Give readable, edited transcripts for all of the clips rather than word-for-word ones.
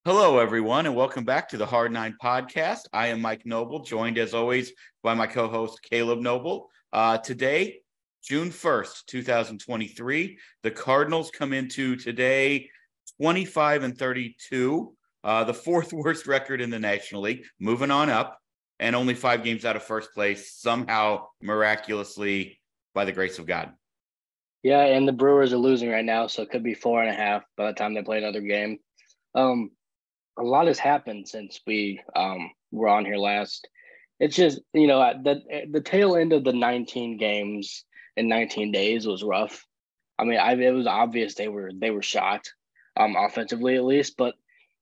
Hello, everyone, and welcome back to the Hard Nine podcast. I am Mike Noble, joined as always by my co-host Caleb Noble. Today, June 1st, 2023, the Cardinals come into today 25-32, the fourth worst record in the National League, moving on up, and only 5 games out of first place, somehow miraculously by the grace of God. Yeah, and the Brewers are losing right now, so it could be 4.5 by the time they play another game. A lot has happened since we were on here last. It's just, the tail end of the 19 games in 19 days was rough. I mean, it was obvious they were shot, offensively at least. But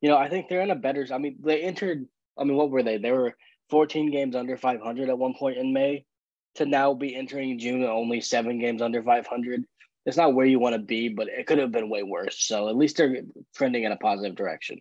I think they're in a better. I mean, they entered. I mean, what were they? They were 14 games under 500 at one point in May, to now be entering June only 7 games under 500. It's not where you want to be, but it could have been way worse. So at least they're trending in a positive direction.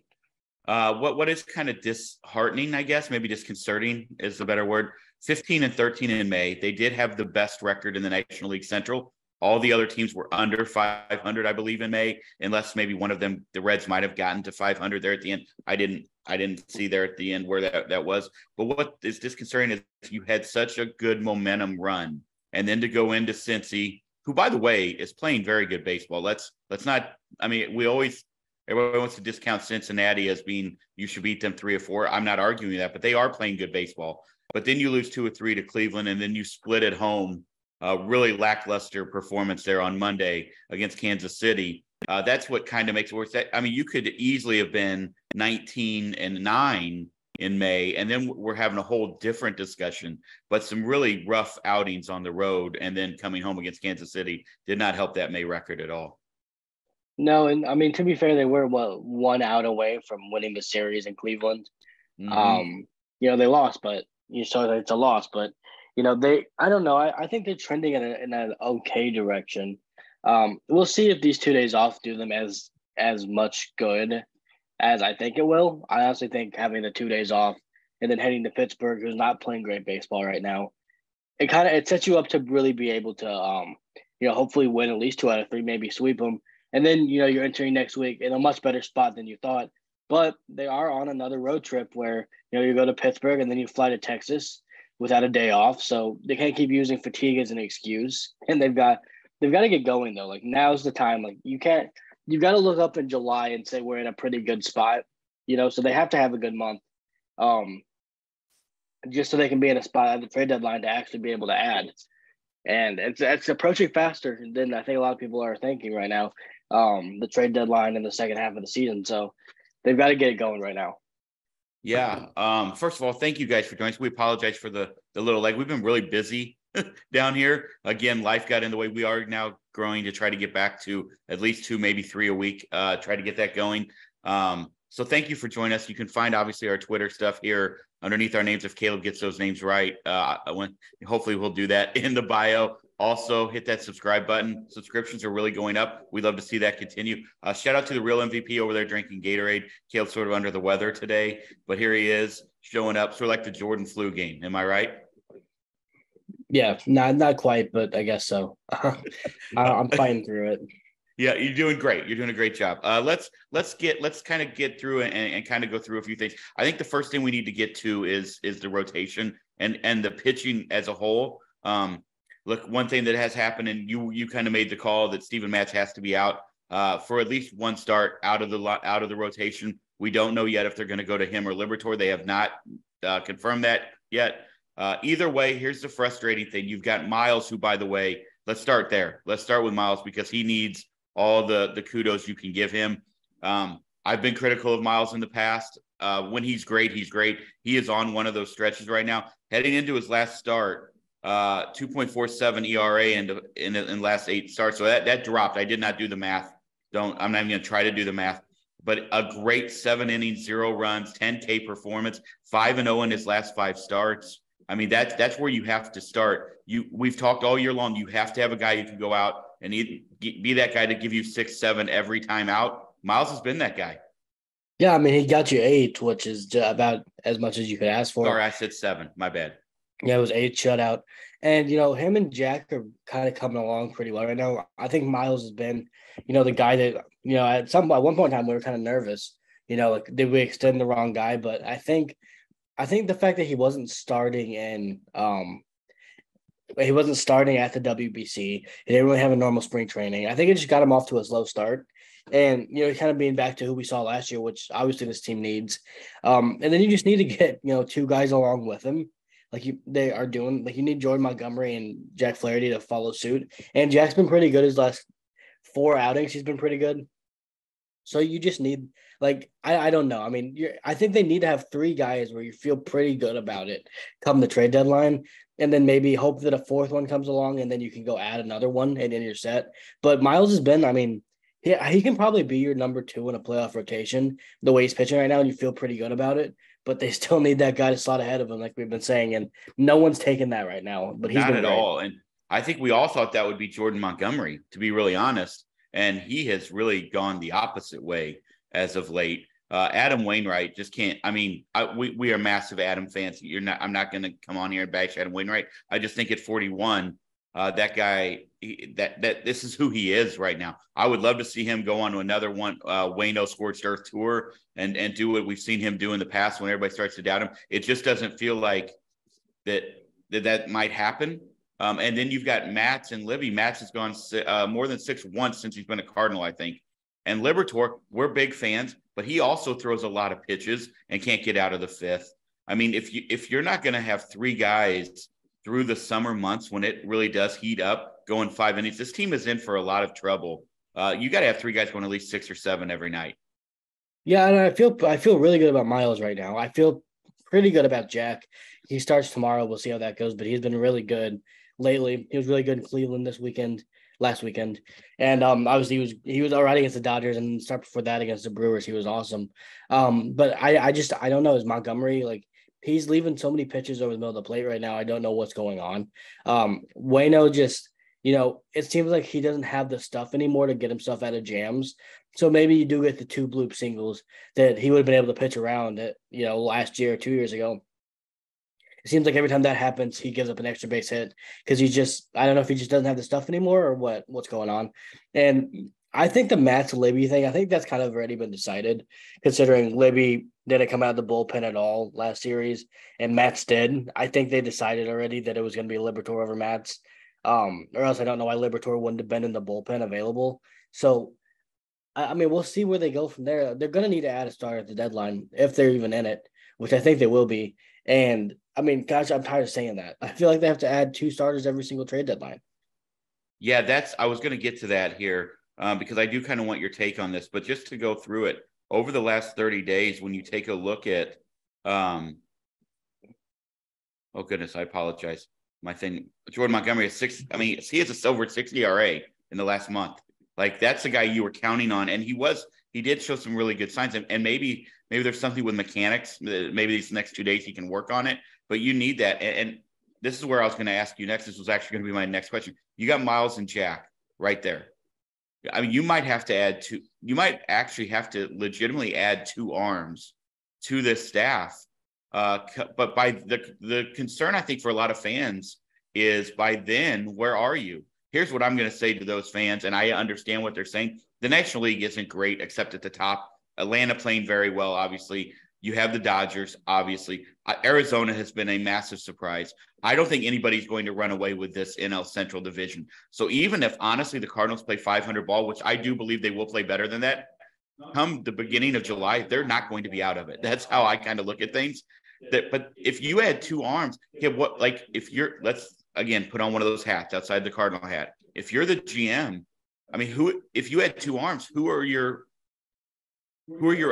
What is kind of disheartening, I guess, maybe disconcerting is the better word. 15-13 in May. They did have the best record in the National League Central. All the other teams were under 500, I believe, in May, unless maybe one of them, the Reds, might have gotten to 500 there at the end. I didn't see there at the end where that was. But what is disconcerting is you had such a good momentum run, and then to go into Cincy, who, by the way, is playing very good baseball. Let's not. I mean, everyone wants to discount Cincinnati as being you should beat them 3 or 4. I'm not arguing that, but they are playing good baseball. But then you lose 2 or 3 to Cleveland, and then you split at home. Really lackluster performance there on Monday against Kansas City. That's what kind of makes it worse. I mean, you could easily have been 19-9 in May, and then we're having a whole different discussion. But some really rough outings on the road, and then coming home against Kansas City did not help that May record at all. No, and I mean, to be fair, they were 1 out away from winning the series in Cleveland. Mm-hmm. They lost, but you saw it's a loss. But I don't know. I think they're trending in an okay direction. We'll see if these 2 days off do them as much good as I think it will. I honestly think having the 2 days off and then heading to Pittsburgh, who's not playing great baseball right now, it sets you up to really be able to hopefully win at least 2 out of 3, maybe sweep them. And then, you're entering next week in a much better spot than you thought. But they are on another road trip where, you go to Pittsburgh and then you fly to Texas without a day off. So they can't keep using fatigue as an excuse. And they've got to get going, though. Like, now's the time. Like, you've got to look up in July and say we're in a pretty good spot, so they have to have a good month. Just so they can be in a spot at the trade deadline to actually be able to add. And it's approaching faster than I think a lot of people are thinking right now. The trade deadline in the second half of the season. So they've got to get it going right now. Yeah. First of all, thank you guys for joining us. We apologize for the little leg. We've been really busy down here. Again, life got in the way. We are now growing to try to get back to at least 2, maybe 3 a week. Try to get that going. So thank you for joining us. You can find obviously our Twitter stuff here underneath our names if Caleb gets those names right. Hopefully we'll do that in the bio. Also, hit that subscribe button. Subscriptions are really going up. We'd love to see that continue. Shout out to the real MVP over there drinking Gatorade. Caleb's sort of under the weather today, but here he is showing up. Sort of like the Jordan flu game. Am I right? Yeah, not quite, but I guess so. I'm fighting through it. Yeah, you're doing great. You're doing a great job. Let's kind of get through and kind of go through a few things. I think the first thing we need to get to is the rotation and the pitching as a whole. Look, one thing that has happened, and you kind of made the call that Steven Matz has to be out for at least one start out of the rotation. We don't know yet if they're going to go to him or Liberatore. They have not confirmed that yet. Either way, here's the frustrating thing. You've got Miles, who, by the way, let's start there. Let's start with Miles because he needs all the kudos you can give him. I've been critical of Miles in the past. When he's great, he's great. He is on one of those stretches right now. Heading into his last start, 2.47 ERA in last 8 starts. So that dropped. I did not do the math. I'm not even going to try to do the math. But a great 7 innings, 0 runs, 10K performance, 5-0 in his last 5 starts. I mean, that's where you have to start. We've talked all year long. You have to have a guy who can go out and be that guy to give you 6, 7 every time out. Miles has been that guy. Yeah, I mean, he got you 8, which is about as much as you could ask for. Sorry, I said 7. My bad. Yeah, it was 8 shutout. And, him and Jack are kind of coming along pretty well right now. I think Miles has been, the guy that, at one point in time, we were kind of nervous, Like did we extend the wrong guy? But I think the fact that he wasn't starting at the WBC. He didn't really have a normal spring training. I think it just got him off to a slow start. And, kind of being back to who we saw last year, which obviously this team needs. And then you just need to get, two guys along with him. They are doing, you need Jordan Montgomery and Jack Flaherty to follow suit. And Jack's been pretty good his last 4 outings. He's been pretty good. So you just need I don't know. I mean, I think they need to have 3 guys where you feel pretty good about it come the trade deadline, and then maybe hope that a fourth one comes along, and then you can go add another one, and then you're set. But Miles has been, I mean, he can probably be your number 2 in a playoff rotation the way he's pitching right now, and you feel pretty good about it. But they still need that guy to slot ahead of him, like we've been saying, and no one's taking that right now. But he's Not been at great. all. And I think we all thought that would be Jordan Montgomery, to be really honest. And he has really gone the opposite way as of late. Adam Wainwright just can't. I mean, we are massive Adam fans. I'm not going to come on here and bash Adam Wainwright. I just think at 41, that guy, that this is who he is right now. I would love to see him go on to another one, Wayno Scorched Earth tour and do what we've seen him do in the past when everybody starts to doubt him. It just doesn't feel like that might happen. And then you've got Matz and Libby. Matz has gone more than 6 once since he's been a Cardinal, I think. And Liberatore, we're big fans, but he also throws a lot of pitches and can't get out of the 5th. I mean, if you're not going to have 3 guys through the summer months when it really does heat up, going 5 innings, this team is in for a lot of trouble. You got to have 3 guys going at least 6 or 7 every night. Yeah, and I feel really good about Miles right now. I feel pretty good about Jack. He starts tomorrow. We'll see how that goes, but he's been really good lately. He was really good in Cleveland last weekend. And obviously he was already against the Dodgers, and start before that against the Brewers. He was awesome. But I don't know. Is Montgomery he's leaving so many pitches over the middle of the plate right now. I don't know what's going on. Wayno just, it seems like he doesn't have the stuff anymore to get himself out of jams. So maybe you do get the 2 bloop singles that he would have been able to pitch around it, last year, 2 years ago. It seems like every time that happens, he gives up an extra base hit because I don't know if he just doesn't have the stuff anymore or what's going on. And I think the Matz Libby thing, I think that's kind of already been decided, considering Libby didn't come out of the bullpen at all last series and Matz did. I think they decided already that it was going to be Liberatore over Matz, or else I don't know why Liberatore wouldn't have been in the bullpen available. So, I mean, we'll see where they go from there. They're going to need to add a starter at the deadline if they're even in it, which I think they will be. And I mean, gosh, I'm tired of saying that. I feel like they have to add 2 starters every single trade deadline. Yeah, I was going to get to that here because I do kind of want your take on this, but just to go through it over the last 30 days, when you take a look at, oh goodness, I apologize. My thing, Jordan Montgomery is 6. I mean, he has a over 60 ERA in the last month. That's a guy you were counting on. And he did show some really good signs, and maybe there's something with mechanics. Maybe these next 2 days he can work on it, but you need that. And this is where I was going to ask you next. This was actually going to be my next question. You got Miles and Jack right there. I mean, you might actually have to legitimately add 2 arms to this staff. But by the concern, I think, for a lot of fans is by then, where are you? Here's what I'm going to say to those fans, and I understand what they're saying. The National League isn't great except at the top. Atlanta playing very well, obviously. You have the Dodgers, obviously. Arizona has been a massive surprise. I don't think anybody's going to run away with this NL Central division. So even if, honestly, the Cardinals play 500 ball, which I do believe they will play better than that, come the beginning of July, they're not going to be out of it. That's how I kind of look at things. But if you had 2 arms, let's again put on one of those hats outside the Cardinal hat. If you're the GM, I mean, if you had 2 arms, who are your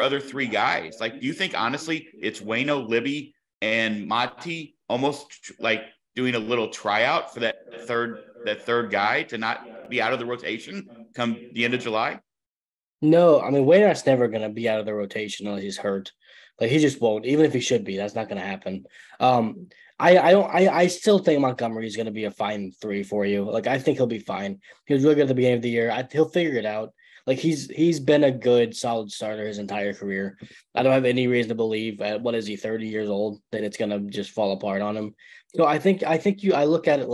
other 3 guys? Do you think, honestly, it's Wayno, Libby, and Mati almost doing a little tryout for that third guy to not be out of the rotation come the end of July? No, I mean, Wainwright's never going to be out of the rotation unless he's hurt. He just won't. Even if he should be, that's not going to happen. I still think Montgomery is going to be a fine 3 for you. I think he'll be fine. He was really good at the beginning of the year. He'll figure it out. He's been a good, solid starter his entire career. I don't have any reason to believe at 30 years old, that it's going to just fall apart on him. So I look at it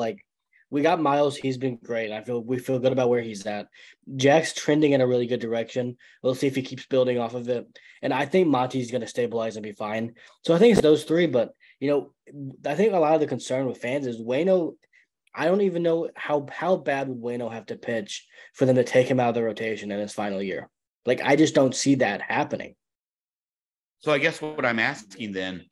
we got Miles. He's been great. We feel good about where he's at. Jack's trending in a really good direction. We'll see if he keeps building off of it. And I think Monty's going to stabilize and be fine. So I think it's those three. But I think a lot of the concern with fans is Wayno. I don't even know how bad would Wayno have to pitch for them to take him out of the rotation in his final year. Like I just don't see that happening. So I guess what I'm asking then,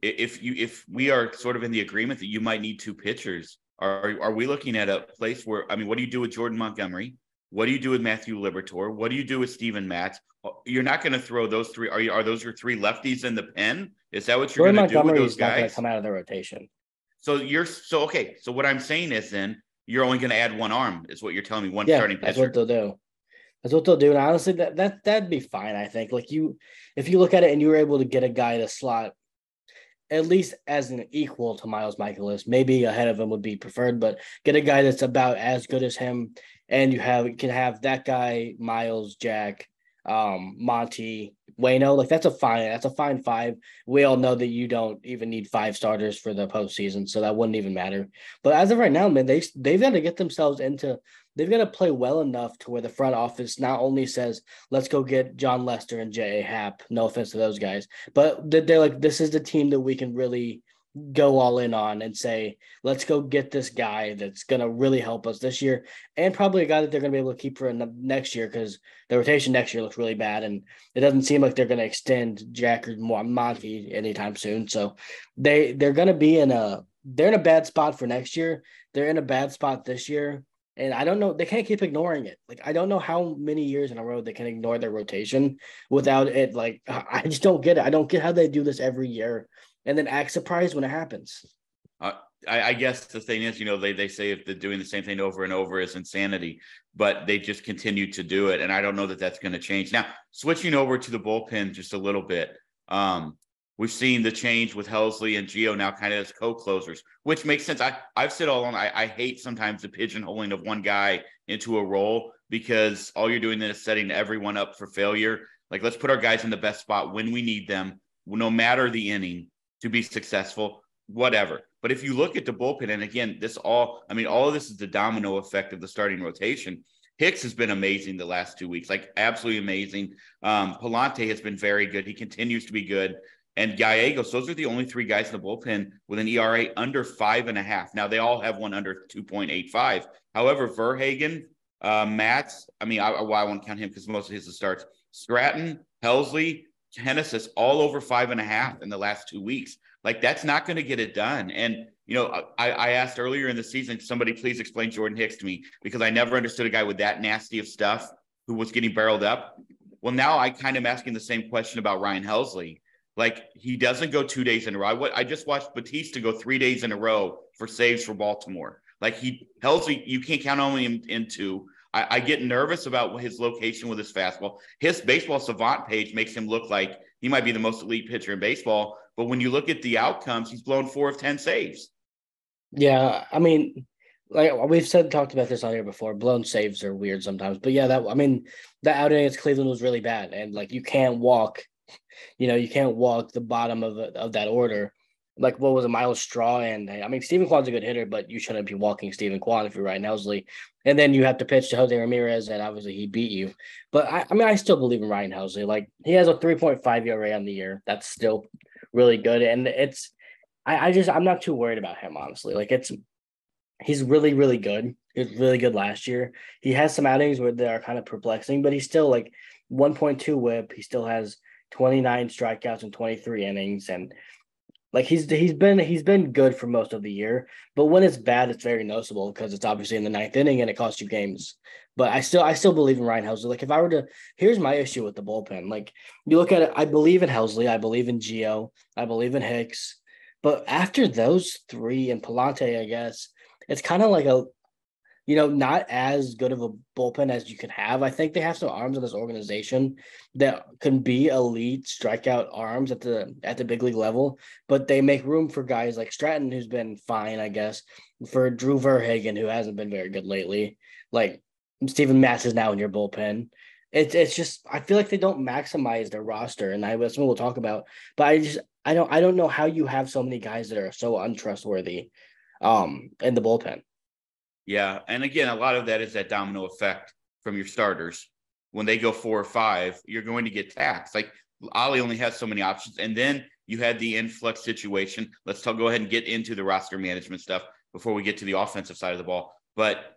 if we are sort of in the agreement that you might need two pitchers, are we looking at a place where, I mean, what do you do with Jordan Montgomery? What do you do with Matthew Liberatore? What do you do with Steven Matz? You're not going to throw those three. Are those your three lefties in the pen? Is that what you're going to do with those is not going to guys? come out of the rotation. So okay. So what I'm saying is then you're only going to add one arm, is what you're telling me. One Yeah, starting pitcher. that's what they'll do. That's what they'll do. And honestly, that'd be fine. I think. Like if you look at it and you were able to get a guy to slot at least as an equal to Miles Michaelis, maybe ahead of him would be preferred, but get a guy that's about as good as him, and you can have that guy, Miles, Jack, Monty, Wayno. Like that's a fine five. We all know that you don't even need five starters for the postseason, so that wouldn't even matter. But as of right now, man, they've got to get themselves into. They've got to play well enough to where the front office not only says, let's go get John Lester and J.A. Happ, no offense to those guys, but they're like, this is the team that we can really go all in on and say, let's go get this guy that's going to really help us this year, and probably a guy that they're going to be able to keep for next year, because the rotation next year looks really bad, and it doesn't seem like they're going to extend Jack or Monty anytime soon. So they're going to be they're in a bad spot for next year. They're in a bad spot this year. And I don't know, they can't keep ignoring it. Like, I don't know how many years in a row they can ignore their rotation without it. Like, I just don't get it. I don't get how they do this every year and then act surprised when it happens. I guess the thing is, they say if they're doing the same thing over and over is insanity, but they just continue to do it. And I don't know that that's going to change. Now, switching over to the bullpen just a little bit. We've seen the change with Helsley and Gio now kind of as co-closers, which makes sense. I've said all along, I hate sometimes the pigeonholing of one guy into a role, because all you're doing then is setting everyone up for failure. Like, let's put our guys in the best spot when we need them, no matter the inning, to be successful, whatever. But if you look at the bullpen, and again, all of this is the domino effect of the starting rotation. Hicks has been amazing the last 2 weeks, like absolutely amazing. Palante has been very good. He continues to be good. And Gallegos, those are the only three guys in the bullpen with an ERA under 5.5. Now, they all have one under 2.85. However, Verhagen, Matz, I won't count him because most of his starts. Stratton, Helsley, Hennessy's all over 5.5 in the last 2 weeks. Like, that's not going to get it done. And, I asked earlier in the season, somebody please explain Jordan Hicks to me, because I never understood a guy with that nasty of stuff who was getting barreled up. Well, now I kind of am asking the same question about Ryan Helsley. Like, he doesn't go 2 days in a row. I just watched Batista go 3 days in a row for saves for Baltimore. Like, Helsley, you can't count on him into. I get nervous about his location with his fastball. His baseball savant page makes him look like he might be the most elite pitcher in baseball. But when you look at the outcomes, he's blown 4 of 10 saves. Yeah, like we've talked about this on here before. Blown saves are weird sometimes, but yeah, that outing against Cleveland was really bad, and like you can't walk the bottom of that order. Like, what was it, Miles Straw? And Stephen Kwan's a good hitter, but you shouldn't be walking Stephen Kwan if you're Ryan Helsley. And then you have to pitch to Jose Ramirez, and obviously he beat you. But I still believe in Ryan Helsley. Like, he has a 3.5 ERA on the year. That's still really good, and I'm not too worried about him, honestly. Like, he's really, really good. He was really good last year. He has some outings where they are kind of perplexing, but he's still like 1.2 WHIP. He still has 29 strikeouts in 23 innings, and like he's been good for most of the year. But when it's bad, it's very noticeable because it's obviously in the ninth inning and it costs you games. But I still believe in Ryan Helsley. Like, if I were to, here's my issue with the bullpen. Like, you look at it, I believe in Helsley, I believe in Gio, I believe in Hicks. But after those three and Palante, I guess, it's kind of like not as good of a bullpen as you could have. I think they have some arms in this organization that can be elite strikeout arms at the big league level, but they make room for guys like Stratton, who's been fine, I guess, for Drew Verhagen, who hasn't been very good lately. Like, Steven Matz is now in your bullpen. It's just, I feel like they don't maximize their roster, and that's what we'll talk about. But I don't know how you have so many guys that are so untrustworthy in the bullpen. Yeah. And again, a lot of that is that domino effect from your starters. When they go 4 or 5, you're going to get taxed. Like Ollie only has so many options. And then you had the influx situation. Go ahead and get into the roster management stuff before we get to the offensive side of the ball. But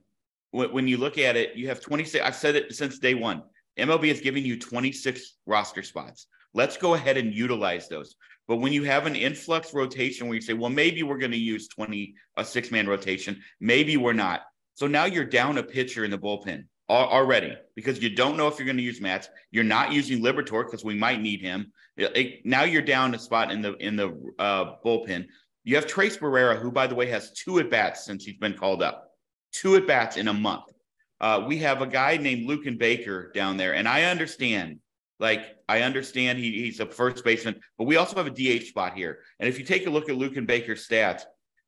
when you look at it, you have 26. I've said it since day one. MLB is giving you 26 roster spots. Let's go ahead and utilize those. But when you have an influx rotation where you say, well, maybe we're going to use a 6-man rotation, maybe we're not. So now you're down a pitcher in the bullpen already because you don't know if you're going to use Matz. You're not using Liberatore because we might need him. Now you're down a spot in the bullpen. You have Trace Barrera, who, by the way, has 2 at-bats since he's been called up. 2 at-bats in a month. We have a guy named Lucan Baker down there, and I understand he's a first baseman, but we also have a DH spot here. And if you take a look at Lucan Baker's stats,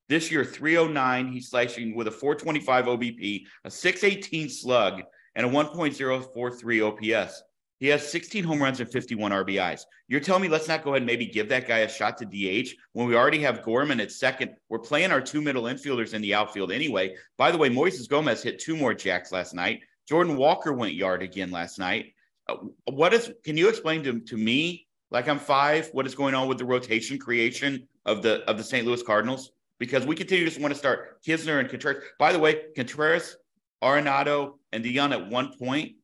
this year, 309, he's slashing with a 425 OBP, a 618 slug, and a 1.043 OPS. He has 16 home runs and 51 RBIs. You're telling me let's not go ahead and maybe give that guy a shot to DH when we already have Gorman at second. We're playing our 2 middle infielders in the outfield anyway. By the way, Moises Gomez hit 2 more jacks last night. Jordan Walker went yard again last night. Can you explain to me, like I'm 5, what is going on with the rotation creation of the St. Louis Cardinals? Because we continue to want to start Kisner and Contreras. By the way, Contreras, Arenado, and Dion at one point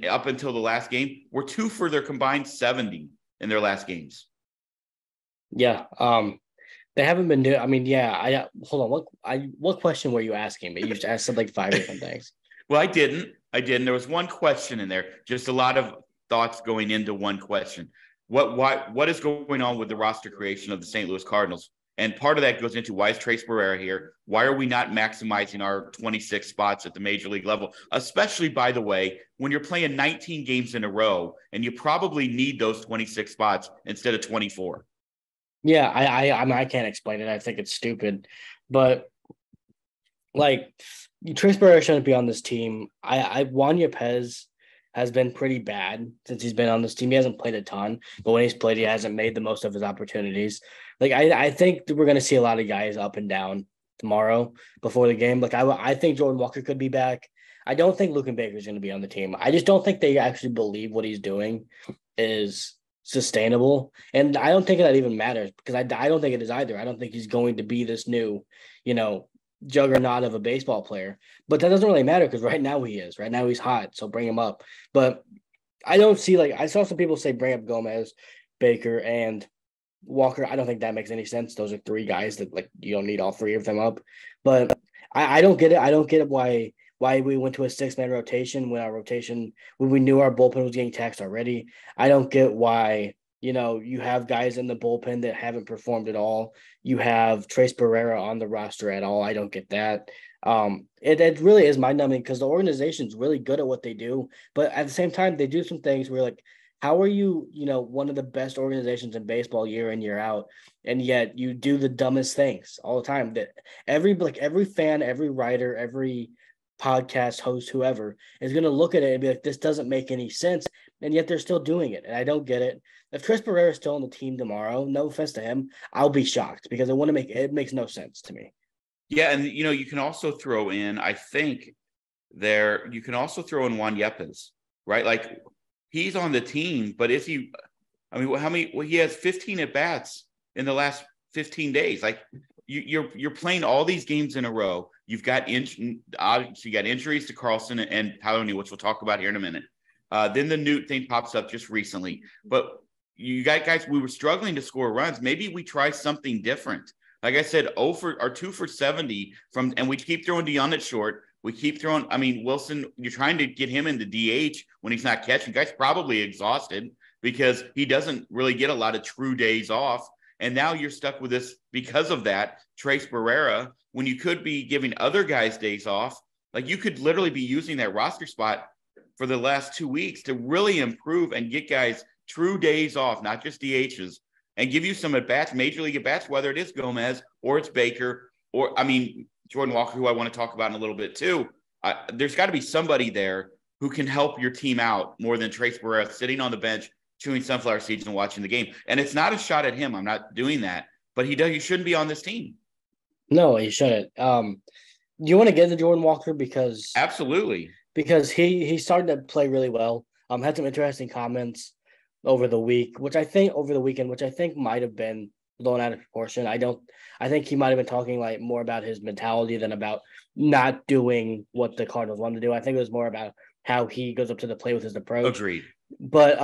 up until the last game were 2 for their combined 70 in their last games. Yeah. They haven't been doing. I mean, yeah. Hold on. What question were you asking me? You just asked like 5 different things. Well, I didn't. There was one question in there. Just a lot of thoughts going into one question. What is going on with the roster creation of the St. Louis Cardinals? And part of that goes into why is Trace Barrera here? Why are we not maximizing our 26 spots at the major league level? Especially, by the way, when you're playing 19 games in a row and you probably need those 26 spots instead of 24. Yeah, I mean, I can't explain it. I think it's stupid. But, like, Trace Barrera shouldn't be on this team. Juan Yepez has been pretty bad since he's been on this team. He hasn't played a ton, but when he's played, he hasn't made the most of his opportunities. Like, I think we're going to see a lot of guys up and down tomorrow before the game. Like, I think Jordan Walker could be back. I don't think Lucan Baker is going to be on the team. I just don't think they actually believe what he's doing is sustainable. And I don't think that even matters because I don't think it is either. I don't think he's going to be this new, juggernaut of a baseball player. But that doesn't really matter because right now he is. Right now he's hot, so bring him up. But I don't see, I saw some people say bring up Gomez, Baker, and Walker. I don't think that makes any sense. Those are 3 guys that, you don't need all 3 of them up. But I don't get it. I don't get it why we went to a 6-man rotation when we knew our bullpen was getting taxed already. I don't get why you have guys in the bullpen that haven't performed at all. You have Trace Barrera on the roster at all. I don't get that. It really is mind-numbing because the organization's really good at what they do. But at the same time, they do some things where, how are you, one of the best organizations in baseball year in, year out, and yet you do the dumbest things all the time that every fan, every writer, every podcast host, whoever is going to look at it and be like, this doesn't make any sense. And yet they're still doing it. And I don't get it. If Trace Barrera is still on the team tomorrow, no offense to him, I'll be shocked because it makes no sense to me. Yeah. And, you can also throw in, I think you can also throw in Juan Yepez, right? Like he's on the team, but he has 15 at bats in the last 15 days. Like you're playing all these games in a row. You've got obviously you got injuries to Carlson and Paolini, which we'll talk about here in a minute. Then the Newt thing pops up just recently. But you got guys, we were struggling to score runs. Maybe we try something different. Like I said, 2 for 70 and we keep throwing Dion at short. We keep throwing, Wilson, you're trying to get him into DH when he's not catching. Guy's probably exhausted because he doesn't really get a lot of true days off. And now you're stuck with this because of that, Trace Barrera, when you could be giving other guys days off. Like you could literally be using that roster spot for the last 2 weeks to really improve and get guys true days off, not just DHs, and give you some at-bats, major league at-bats, whether it is Gomez or it's Baker or, Jordan Walker, who I want to talk about in a little bit too. There's got to be somebody there who can help your team out more than Trace Barrera sitting on the bench, chewing sunflower seeds and watching the game. And it's not a shot at him. I'm not doing that, but he shouldn't be on this team. No, he shouldn't. Do you want to get into Jordan Walker Absolutely. because he started to play really well. Had some interesting comments over the week, which I think over the weekend, which I think might have been blown out of proportion. I think he might have been talking like more about his mentality than about not doing what the Cardinals wanted to do. I think it was more about how he goes up to the plate with his approach. Agreed. But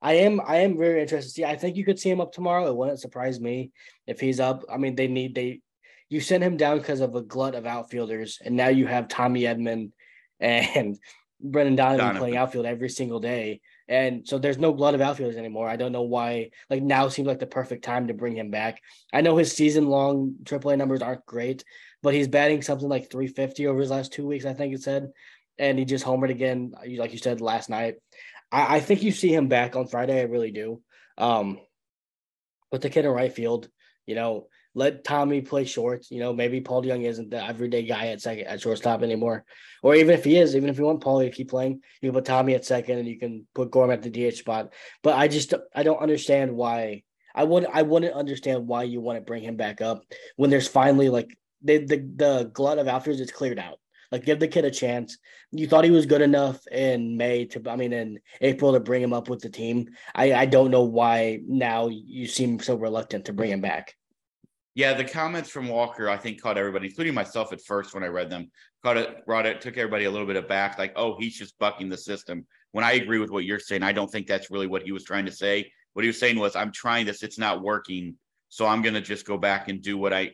I am very interested to see. I think you could see him up tomorrow. It wouldn't surprise me if he's up. I mean, you sent him down because of a glut of outfielders, and now you have Tommy Edman and Brendan Donovan playing outfield every single day. And so there's no glut of outfielders anymore. I don't know why. Like now seems like the perfect time to bring him back. I know his season-long AAA numbers aren't great, but he's batting something like 350 over his last 2 weeks, I think it said. And he just homered again, like you said last night. I think you see him back on Friday. I really do. Put the kid in right field. Let Tommy play short. Maybe Paul DeJong isn't the everyday guy at shortstop anymore. Or even if he is, even if you want Paulie to keep playing, you can put Tommy at second and you can put Gorm at the DH spot. But I don't understand why. I wouldn't understand why you want to bring him back up when there's finally like the glut of outfielders is cleared out. Like give the kid a chance. You thought he was good enough in in April to bring him up with the team. I don't know why now you seem so reluctant to bring him back. Yeah, the comments from Walker, I think, caught everybody, including myself at first when I read them, took everybody a little bit aback, like, oh, he's just bucking the system. When I agree with what you're saying, I don't think that's really what he was trying to say. What he was saying was, I'm trying this, it's not working, so I'm going to just go back and do what I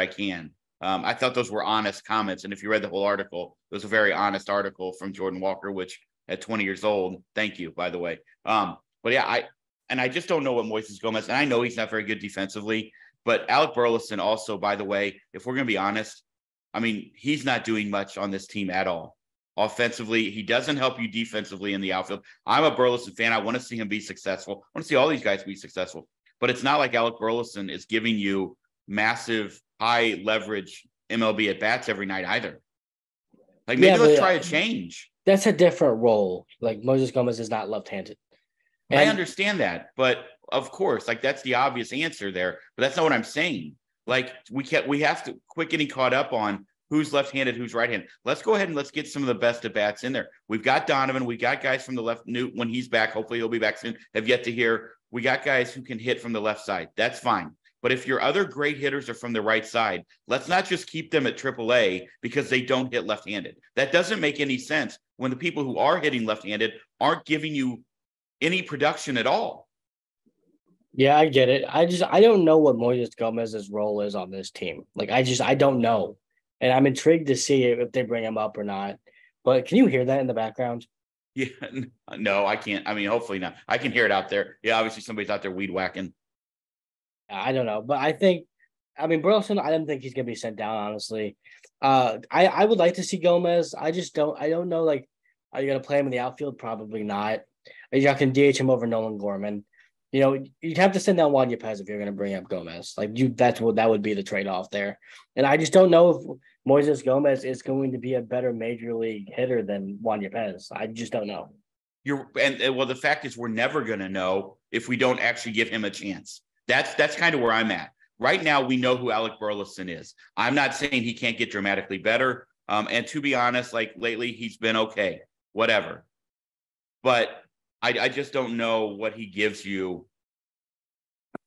can. I thought those were honest comments, and if you read the whole article, it was a very honest article from Jordan Walker, which at 20 years old, thank you, by the way. But yeah, I just don't know what Moises Gomez, and I know he's not very good defensively, but Alec Burleson also, by the way, if we're going to be honest, I mean, he's not doing much on this team at all. Offensively, he doesn't help you defensively in the outfield. I'm a Burleson fan. I want to see him be successful. I want to see all these guys be successful. But it's not like Alec Burleson is giving you massive, high leverage MLB at bats every night either. Like maybe let's try a change. That's a different role. Like Moises Gomez is not left-handed. I understand that, but of course, like that's the obvious answer there, but that's not what I'm saying. Like we have to quit getting caught up on who's left-handed, who's right-handed. Let's go ahead and let's get some of the best at bats in there. We've got Donovan. We got guys from the left. When he's back, hopefully he'll be back soon. Have yet to hear. We got guys who can hit from the left side. That's fine. But if your other great hitters are from the right side, let's not just keep them at AAA because they don't hit left-handed. That doesn't make any sense when the people who are hitting left-handed aren't giving you any production at all. Yeah, I get it. I don't know what Moises Gomez's role is on this team. Like I don't know. And I'm intrigued to see if they bring him up or not. But can you hear that in the background? Yeah, no, I can't. I mean, hopefully not. I can hear it out there. Yeah, obviously somebody's out there weed whacking. I don't know, but Burleson, I don't think he's gonna be sent down, honestly. I would like to see Gomez. I don't know, like, are you gonna play him in the outfield? Probably not. You can DH him over Nolan Gorman. You'd have to send down Juan Yepez if you're gonna bring up Gomez. That would be the trade-off there. And I just don't know if Moises Gomez is going to be a better major league hitter than Juan Yepez. I just don't know. Well, the fact is we're never gonna know if we don't actually give him a chance. That's kind of where I'm at. Right now, we know who Alec Burleson is. I'm not saying he can't get dramatically better. And to be honest, like lately, he's been okay, whatever. But I just don't know what he gives you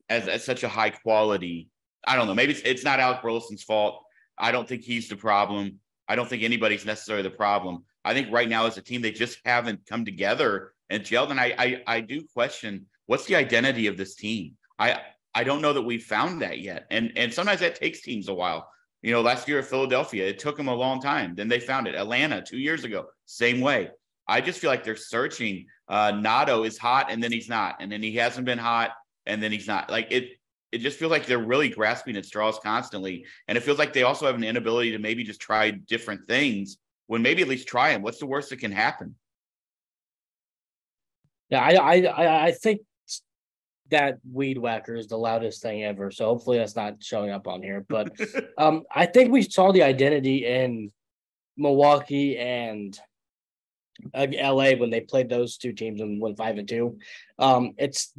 as such a high quality. I don't know. Maybe it's not Alec Burleson's fault. I don't think he's the problem. I don't think anybody's necessarily the problem. I think right now as a team, they just haven't come together and gelled. And I do question what's the identity of this team. I don't know that we've found that yet. And sometimes that takes teams a while. Last year at Philadelphia, it took them a long time. Then they found it. Atlanta 2 years ago, same way. I just feel like they're searching. Nato is hot and then he's not. And then he hasn't been hot and then he's not. Like it just feels like they're really grasping at straws constantly. And it feels like they also have an inability to maybe just try different things when maybe at least try them. What's the worst that can happen? Yeah, I think that weed whacker is the loudest thing ever. So hopefully that's not showing up on here. But I think we saw the identity in Milwaukee and LA when they played those two teams and went 5-2.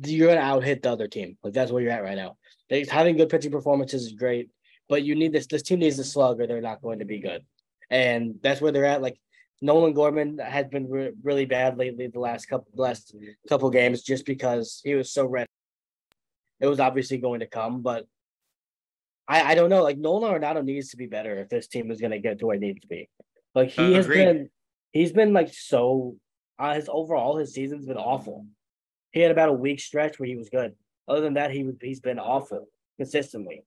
You're gonna out hit the other team. Like that's where you're at right now. Having good pitching performances is great, but you need this team needs to slug or they're not going to be good. And that's where they're at. Like Nolan Gorman has been really bad lately the last couple games just because he was so red. It was obviously going to come, but I don't know. Like Nolan Arenado needs to be better if this team is going to get to where it needs to be. Like Agreed. he's been like so. His season's been awful. He had about a week stretch where he was good. Other than that, he's been awful consistently.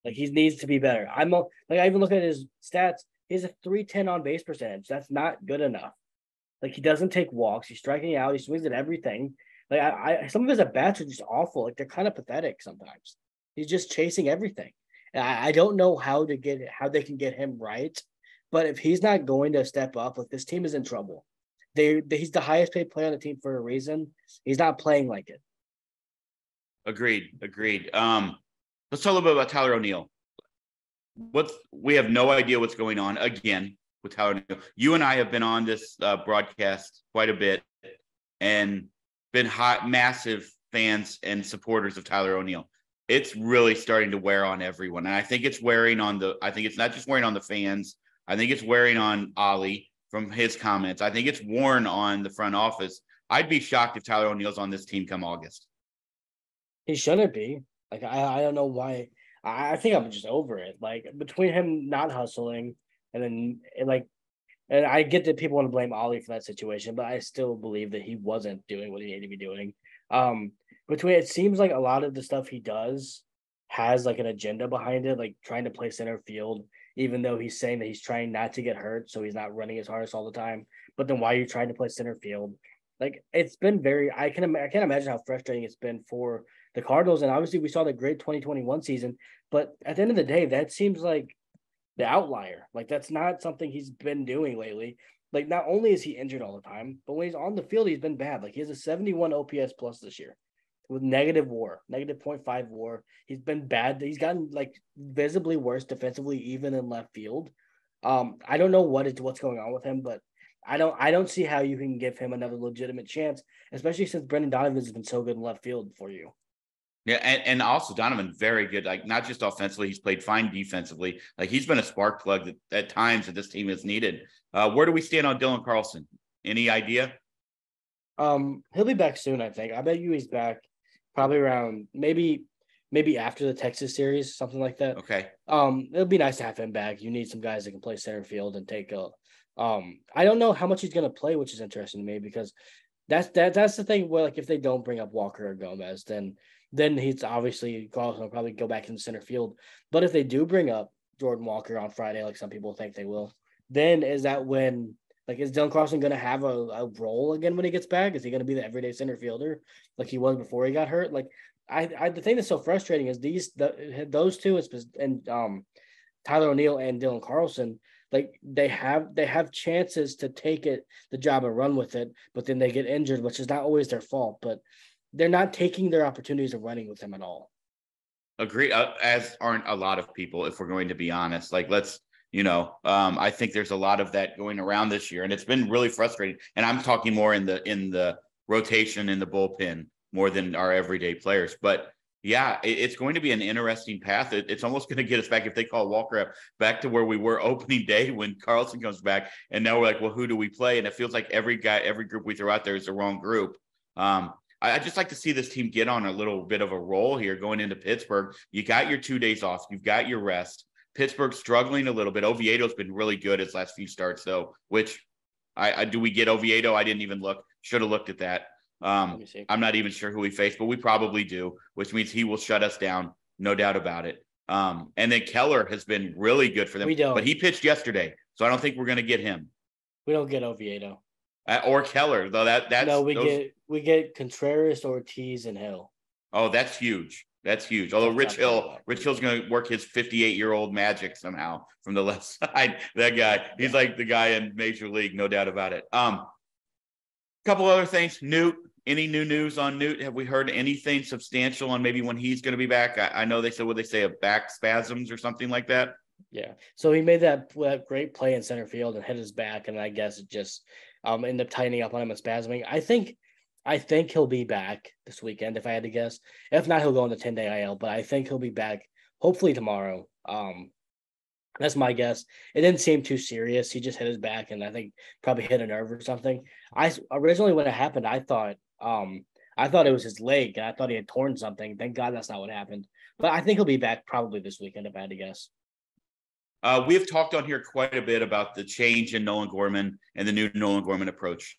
Like he needs to be better. I even look at his stats. He has a 310 on base percentage. That's not good enough. Like he doesn't take walks. He's striking out. He swings at everything. Like some of his at bats are just awful. Like they're kind of pathetic sometimes. He's just chasing everything. And I don't know how they can get him right. But if he's not going to step up, like this team is in trouble. He's the highest paid player on the team for a reason. He's not playing like it. Agreed. Let's talk a little bit about Tyler O'Neill. We have no idea what's going on again with Tyler O'Neill. You and I have been on this broadcast quite a bit and been massive fans and supporters of Tyler O'Neill. It's really starting to wear on everyone. And I think it's not just wearing on the fans. I think it's wearing on Ollie from his comments. I think it's worn on the front office. I'd be shocked if Tyler O'Neill's on this team come August. He shouldn't be. Like I don't know why. I think I'm just over it. Like between him not hustling and I get that people want to blame Ollie for that situation, but I still believe that he wasn't doing what he needed to be doing. Between it seems like a lot of the stuff he does has like an agenda behind it, like trying to play center field, even though he's saying that he's trying not to get hurt, so he's not running his hardest all the time. But then why are you trying to play center field? Like it's been I can't imagine how frustrating it's been for the Cardinals. And obviously we saw the great 2021 season, but at the end of the day, that seems like the outlier. Like that's not something he's been doing lately. Like not only is he injured all the time, but when he's on the field, he's been bad. Like he has a 71 OPS plus this year with negative -0.5 WAR. He's been bad. He's gotten like visibly worse defensively, even in left field. I don't know what's going on with him, but I don't see how you can give him another legitimate chance, especially since Brendan Donovan has been so good in left field for you. Yeah, and also Donovan, very good. Like not just offensively, he's played fine defensively. Like he's been a spark plug at times that this team has needed. Where do we stand on Dylan Carlson? Any idea? He'll be back soon, I think. I bet you he's back probably around maybe after the Texas series, something like that. Okay. It'll be nice to have him back. You need some guys that can play center field and take a. I don't know how much he's gonna play, which is interesting to me because that's the thing where like if they don't bring up Walker or Gomez, then he's obviously Carlson will probably go back in the center field. But if they do bring up Jordan Walker on Friday, like some people think they will, then is Dylan Carlson going to have a role again when he gets back? Is he going to be the everyday center fielder like he was before he got hurt? Like the thing that's so frustrating is those two and Tyler O'Neill and Dylan Carlson, like they have chances to take the job and run with it, but then they get injured, which is not always their fault, but they're not taking their opportunities of running with him at all. Agree, as aren't a lot of people, if we're going to be honest. Like I think there's a lot of that going around this year, and it's been really frustrating. And I'm talking more in the rotation in the bullpen more than our everyday players. But yeah, it's going to be an interesting path. It's almost going to get us back, if they call Walker up, back to where we were opening day when Carlson comes back. And now we're like, well, who do we play? And it feels like every group we throw out there is the wrong group. I just like to see this team get on a little bit of a roll here going into Pittsburgh. You got your 2 days off. You've got your rest. Pittsburgh's struggling a little bit. Oviedo's been really good his last few starts, though, which do we get Oviedo? I didn't even look. Should have looked at that. I'm not even sure who we face, but we probably do, which means he will shut us down. No doubt about it. And then Keller has been really good for them. But he pitched yesterday, so I don't think we're going to get him. We don't get Oviedo. Or Keller, though. We get Contreras, Ortiz, and Hill. Oh, that's huge. That's huge. Although Rich Hill's going to work his 58-year-old magic somehow from the left side. That guy, he's like the guy in Major League, no doubt about it. Couple other things. Newt, any new news on Newt? Have we heard anything substantial on maybe when he's going to be back? I know they said, a back spasms or something like that? Yeah. So he made that great play in center field and hit his back, and I guess it just ended up tightening up on him and spasming. I think he'll be back this weekend, if I had to guess. If not, he'll go on the 10-day IL, but I think he'll be back hopefully tomorrow. That's my guess. It didn't seem too serious. He just hit his back and I think probably hit a nerve or something. I originally when it happened, I thought it was his leg. I thought he had torn something. Thank God that's not what happened. But I think he'll be back probably this weekend if I had to guess. We have talked on here quite a bit about the change in Nolan Gorman and the new Nolan Gorman approach.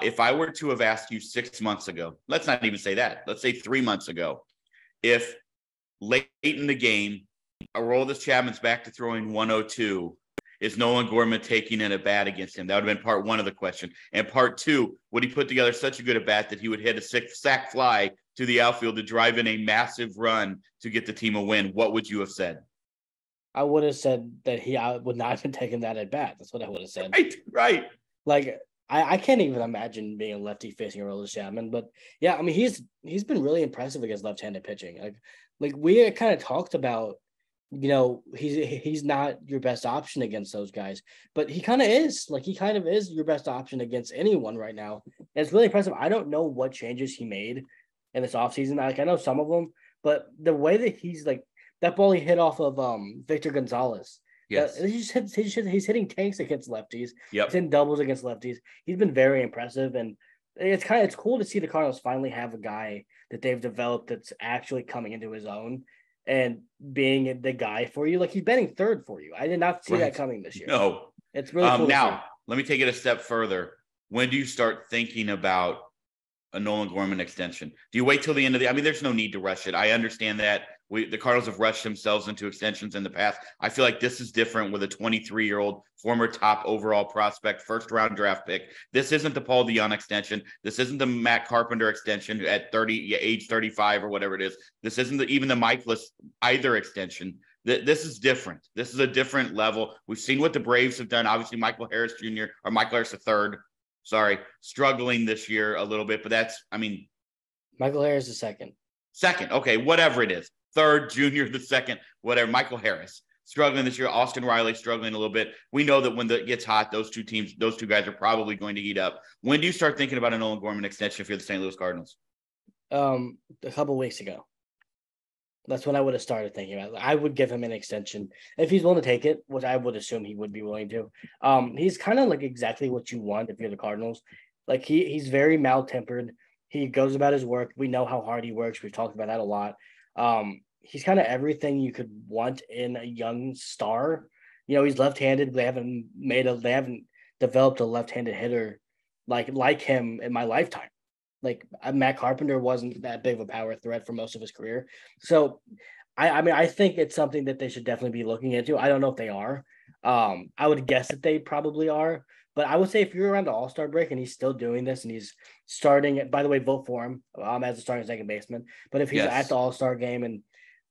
If I were to have asked you 6 months ago, let's not even say that. Let's say 3 months ago, if late in the game, Aroldis Chapman's back to throwing 102, is Nolan Gorman taking in a bat against him? That would have been part one of the question. And part two, would he put together such a good at bat that he would hit a sac fly to the outfield to drive in a massive run to get the team a win? What would you have said? I would have said that I would not have been taking that at bat. That's what I would have said. Right. Like I can't even imagine being a lefty facing Aroldis Chapman. But yeah, I mean he's been really impressive against left-handed pitching. Like we kind of talked about, he's not your best option against those guys, but he kind of is. Like he kind of is your best option against anyone right now. And it's really impressive. I don't know what changes he made in this offseason. Like I know some of them, but the way that he's like that ball he hit off of Victor Gonzalez. Yes. He's hitting tanks against lefties. Yep. He's hitting doubles against lefties. He's been very impressive, and it's cool to see the Cardinals finally have a guy that they've developed that's actually coming into his own and being the guy for you. Like he's batting third for you. I did not see that coming this year. No. It's really cool. Now, let me take it a step further. When do you start thinking about a Nolan Gorman extension? Do you wait till the end of there's no need to rush it. I understand that. The Cardinals have rushed themselves into extensions in the past. I feel like this is different with a 23-year-old former top overall prospect, first-round draft pick. This isn't the Paul DeJong extension. This isn't the Matt Carpenter extension at age 35 or whatever it is. This isn't even the Michaelis either extension. This is different. This is a different level. We've seen what the Braves have done. Obviously, Michael Harris III, struggling this year a little bit, but Michael Harris is second. Second, okay, whatever it is. Third, junior, the second, whatever. Michael Harris struggling this year. Austin Riley struggling a little bit. We know that when it gets hot, those two guys are probably going to heat up. When do you start thinking about a Nolan Gorman extension if you're the St. Louis Cardinals? A couple weeks ago. That's when I would have started thinking about it. I would give him an extension if he's willing to take it, which I would assume he would be willing to. He's kind of like exactly what you want if you're the Cardinals. Like he's very mal-tempered. He goes about his work. We know how hard he works. We've talked about that a lot. He's kind of everything you could want in a young star. He's left-handed. They haven't developed a left-handed hitter like him in my lifetime. Like Matt Carpenter wasn't that big of a power threat for most of his career. So I think it's something that they should definitely be looking into. I don't know if they are. I would guess that they probably are. But I would say if you're around the All-Star break and he's still doing this and he's starting it, by the way, vote for him as a starting second baseman. But if he's at the All-Star game, and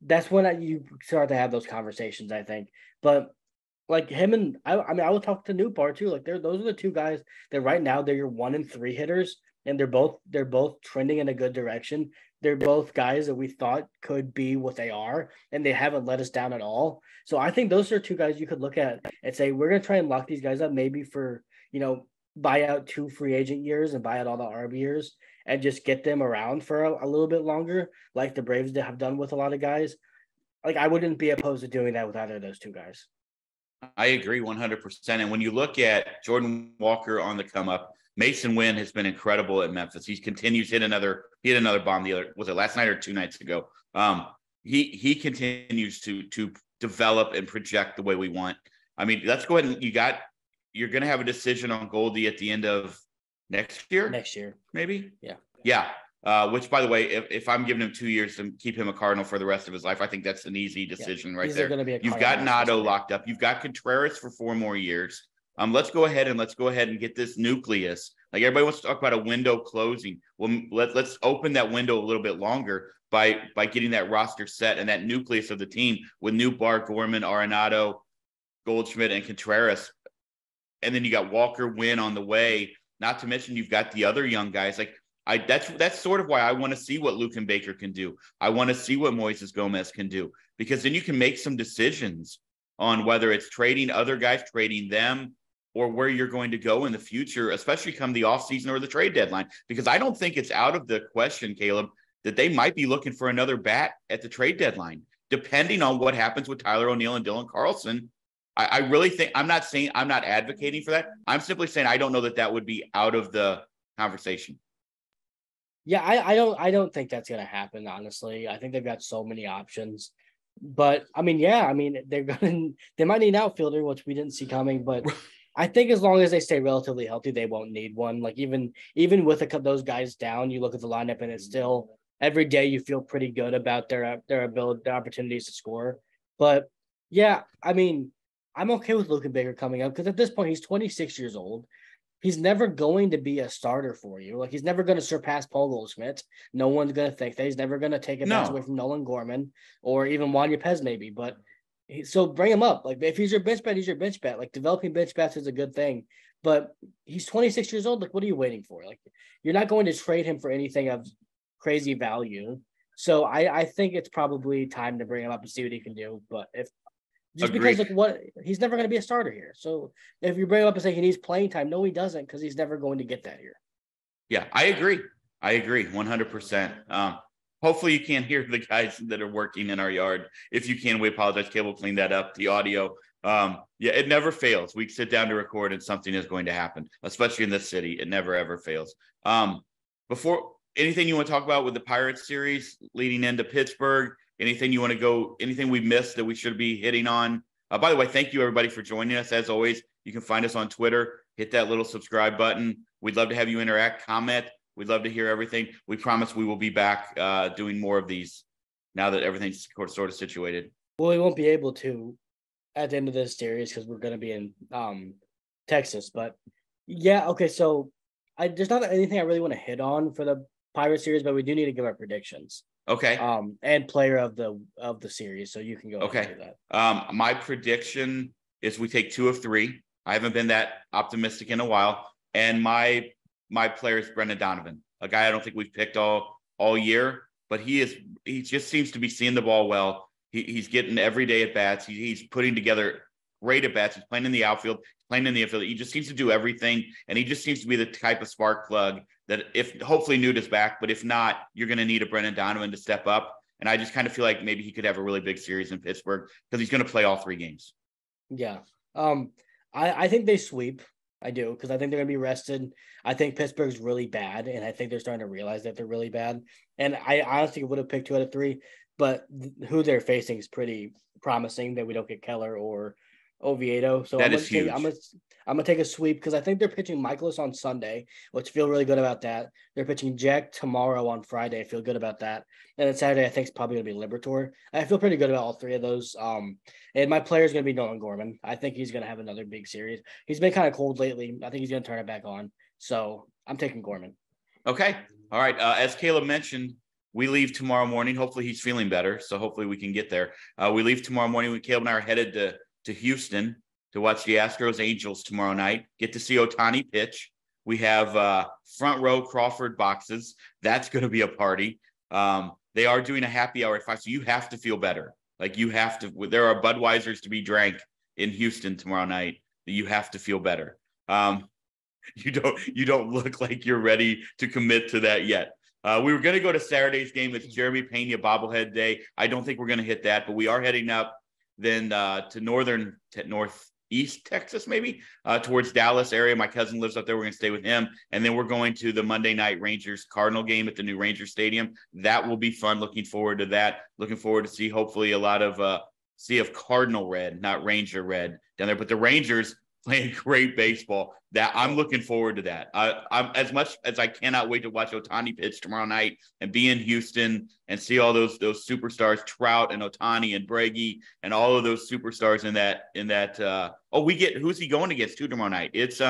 that's when you start to have those conversations, I think. But like him and I would talk to Newbar too. Like those are the two guys that right now they're your 1 and 3 hitters, and they're both trending in a good direction. They're both guys that we thought could be what they are, and they haven't let us down at all. So I think those are two guys you could look at and say, we're going to try and lock these guys up maybe for, buy out 2 free agent years and buy out all the RB years and just get them around for a little bit longer, like the Braves have done with a lot of guys. Like I wouldn't be opposed to doing that with either of those two guys. I agree 100%. And when you look at Jordan Walker on the come up, Mason Wynn has been incredible at Memphis. He continues hit another bomb was it last night or 2 nights ago? He continues to develop and project the way we want. Let's go ahead and you're going to have a decision on Goldie at the end of next year, maybe. Yeah. Which, by the way, if I'm giving him 2 years to keep him a Cardinal for the rest of his life, I think that's an easy decision right there. You've got Nato locked up. You've got Contreras for 4 more years. Let's go ahead and get this nucleus. Like everybody wants to talk about a window closing. Well, let's open that window a little bit longer by getting that roster set and that nucleus of the team with Newbar, Gorman, Arenado, Goldschmidt, and Contreras. And then you got Walker, Wynn on the way. Not to mention you've got the other young guys. Like that's sort of why I want to see what Luken Baker can do. I want to see what Moises Gomez can do, because then you can make some decisions on whether it's trading other guys, trading them, or where you're going to go in the future, especially come the offseason or the trade deadline. Because I don't think it's out of the question, Caleb, that they might be looking for another bat at the trade deadline. depending on what happens with Tyler O'Neill and Dylan Carlson, I really think, I'm not advocating for that. I'm simply saying I don't know that would be out of the conversation. Yeah, I don't think that's gonna happen, honestly. I think they've got so many options. But I mean, yeah, I mean they might need an outfielder, which we didn't see coming, but I think as long as they stay relatively healthy, they won't need one. Like even with those guys down, you look at the lineup and it's still every day you feel pretty good about their ability, their opportunities to score. But yeah, I mean, I'm okay with Luka Baker coming up because at this point he's 26 years old. He's never going to be a starter for you. Like he's never going to surpass Paul Goldschmidt. No one's going to think that. He's never going to take a pass away from Nolan Gorman or even Juan Yepez maybe. But so bring him up. Like if he's your bench bat, he's your bench bat. Like developing bench bats is a good thing. But he's 26 years old. Like what are you waiting for? Like you're not going to trade him for anything of crazy value. So I think it's probably time to bring him up and see what he can do. But if just Agreed. because he's never going to be a starter here. So if you bring him up and say he needs playing time, no, he doesn't, because he's never going to get that here. Yeah, I agree 100%. Hopefully you can't hear the guys that are working in our yard. If you can, we apologize. Cable clean that up. The audio. Yeah, it never fails. We sit down to record and something is going to happen, especially in this city. It never, ever fails. Before anything you want to talk about with the Pirates series leading into Pittsburgh, anything you want to go, anything we missed that we should be hitting on? By the way, thank you everybody for joining us. As always, you can find us on Twitter. Hit that little subscribe button. We'd love to have you interact, comment. We'd love to hear everything. We promise we will be back doing more of these now that everything's sort of situated. Well, we won't be able to at the end of this series because we're going to be in Texas. But yeah, okay. So there's not anything I really want to hit on for the Pirate series, but we do need to give our predictions. Okay. And player of the series, so you can go ahead and do that. My prediction is we take 2 of 3. I haven't been that optimistic in a while, and my player is Brendan Donovan, a guy I don't think we've picked all year, but he just seems to be seeing the ball well. He's getting everyday at bats. He's putting together great at bats. He's playing in the outfield, playing in the infield. He just seems to do everything, and he just seems to be the type of spark plug that if hopefully Newt is back, but if not, you're going to need a Brendan Donovan to step up. And I just kind of feel like maybe he could have a really big series in Pittsburgh because he's going to play all 3 games. Yeah. I think they sweep. I do, because I think they're going to be rested. I think Pittsburgh's really bad, and I think they're starting to realize that they're really bad. And I honestly would have picked 2 out of 3, but who they're facing is pretty promising that we don't get Keller or Oviedo. So that is huge. I'm gonna take a sweep because I think they're pitching Michaelis on Sunday, which feel really good about that. They're pitching Jack tomorrow on Friday. I feel good about that. And then Saturday, I think it's probably gonna be Liberatore. I feel pretty good about all 3 of those. And my player is gonna be Nolan Gorman. I think he's gonna have another big series. He's been kind of cold lately. I think he's gonna turn it back on. So I'm taking Gorman. Okay. All right. As Caleb mentioned, we leave tomorrow morning. Hopefully he's feeling better. So hopefully we can get there. We leave tomorrow morning. Caleb and I are headed to Houston to watch the Astros Angels tomorrow night. Get to see Ohtani pitch. We have front row Crawford boxes. That's going to be a party. They are doing a happy hour at 5, so you have to feel better. Like you have to. There are Budweisers to be drank in Houston tomorrow night. You have to feel better. You don't look like you're ready to commit to that yet. We were going to go to Saturday's game. It's Jeremy Pena bobblehead day. I don't think we're going to hit that, but we are heading up then to northeast Texas, maybe towards Dallas area. My cousin lives up there. We're going to stay with him. And then we're going to the Monday night Rangers Cardinal game at the new Ranger Stadium. That will be fun. Looking forward to that. Looking forward to see hopefully a lot of Cardinal red, not Ranger red down there. But the Rangers playing great baseball. That I'm looking forward to that. I'm as much as I cannot wait to watch Ohtani pitch tomorrow night and be in Houston and see all those superstars, Trout and Ohtani and Breggy and all of those superstars in that. Who's he going against too tomorrow night? It's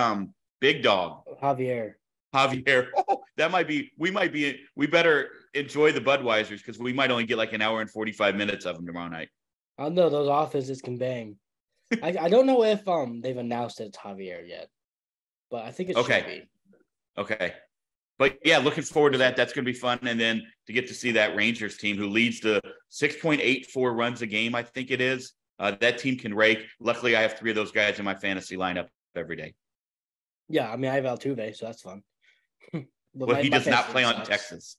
Big Dog Javier. Oh, we better enjoy the Budweisers because we might only get like an hour and 45 minutes of them tomorrow night. I know those offenses can bang. I don't know if they've announced that it's Javier yet, but I think it's okay. Okay. But yeah, looking forward to that. That's going to be fun. And then to get to see that Rangers team who leads to 6.84 runs a game, I think it is. That team can rake. Luckily, I have 3 of those guys in my fantasy lineup every day. Yeah, I mean, I have Altuve, so that's fun. Well, he does not play on Texas.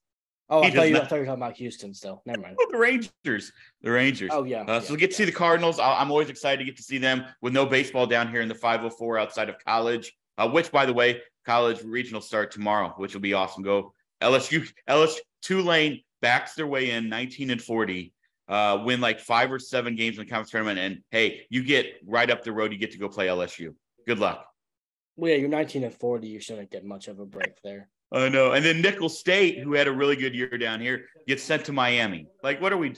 Oh, He I thought does you were not. talking about Houston still. Never mind. Oh, the Rangers. The Rangers. Oh, yeah. So we get to see the Cardinals. I'm always excited to get to see them with no baseball down here in the 504 outside of college, which, by the way, college regional start tomorrow, which will be awesome. Go LSU, Tulane backs their way in 19-40, win like 5 or 7 games in the conference tournament. And hey, you get right up the road. You get to go play LSU. Good luck. Well, yeah, you're 19-40. You shouldn't get much of a break there. I know. And then Nickel State, who had a really good year down here, gets sent to Miami. Like, what are we?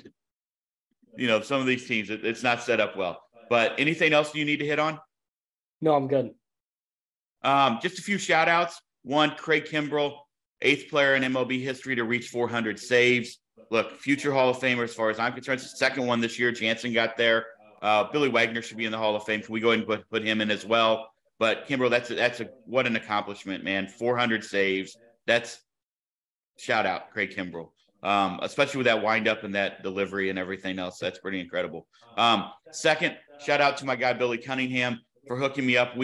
Some of these teams, it's not set up well. But anything else you need to hit on? No, I'm good. Just a few shout outs. One, Craig Kimbrell, 8th player in MLB history to reach 400 saves. Look, future Hall of Famer as far as I'm concerned. Second one this year. Jansen got there. Billy Wagner should be in the Hall of Fame. Can we go ahead and put him in as well? But Kimbrell, that's what an accomplishment, man. 400 saves. That's shout out, Craig Kimbrell. Especially with that wind up and that delivery and everything else. That's pretty incredible. Second, shout out to my guy, Billy Cunningham, for hooking me up.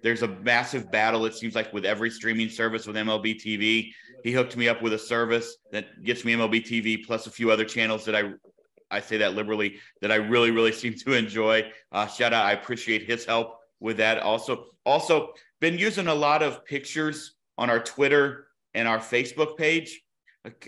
There's a massive battle, it seems like, with every streaming service with MLB TV. He hooked me up with a service that gets me MLB TV plus a few other channels that I say that liberally, that I really, really seem to enjoy. Shout out. I appreciate his help with that. Also been using a lot of pictures on our Twitter and our Facebook page.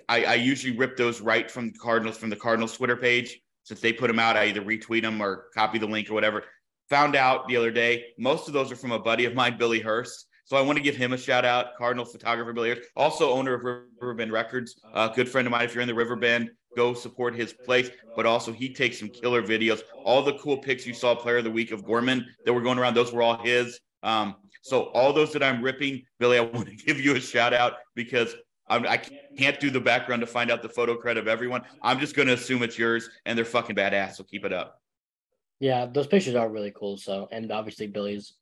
I usually rip those right from the Cardinals Twitter page. Since they put them out, I either retweet them or copy the link or whatever. Found out the other day, most of those are from a buddy of mine, Billy Hurst. So I want to give him a shout out, Cardinals photographer Billy Hurst, also owner of Riverbend Records, good friend of mine. If you're in the Riverbend, go support his place. But also he takes some killer videos. All the cool pics you saw Player of the Week of Gorman that were going around, those were all his. So all those that I'm ripping, Billy, I want to give you a shout out because I can't do the background to find out the photo credit of everyone. I'm just going to assume it's yours, and they're fucking badass, so keep it up. Yeah, those pictures are really cool. So, and obviously Billy's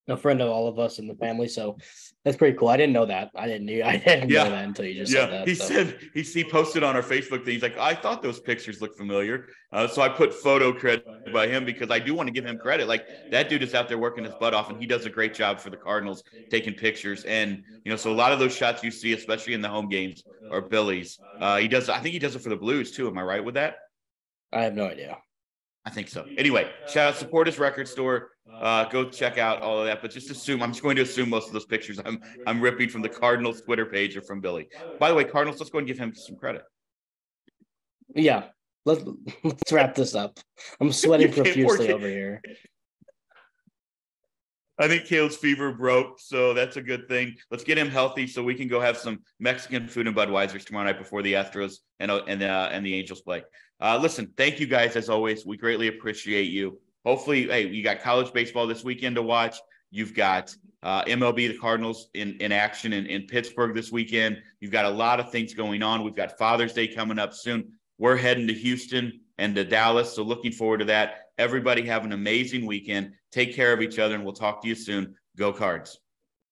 a friend of all of us in the family, so that's pretty cool. I didn't know that. I didn't know that until you just said that. He posted on our Facebook thing. He's like, I thought those pictures looked familiar. So I put photo credit by him because I do want to give him credit. Like, that dude is out there working his butt off, and he does a great job for the Cardinals taking pictures. And so a lot of those shots you see, especially in the home games, are Billy's. I think he does it for the Blues too. Am I right with that? I have no idea. I think so. Anyway, shout out, support his record store. Go check out all of that. But I'm just going to assume most of those pictures I'm ripping from the Cardinals Twitter page or from Billy. By the way, Cardinals, let's go and give him some credit. Yeah, let's wrap this up. I'm sweating profusely over here. I think Caleb's fever broke, so that's a good thing. Let's get him healthy so we can go have some Mexican food and Budweisers tomorrow night before the Astros and the Angels play. Listen, thank you guys as always. We greatly appreciate you. Hopefully, hey, you got college baseball this weekend to watch. You've got MLB, the Cardinals in action in Pittsburgh this weekend. You've got a lot of things going on. We've got Father's Day coming up soon. We're heading to Houston and to Dallas, so looking forward to that. Everybody have an amazing weekend. Take care of each other, and we'll talk to you soon. Go Cards.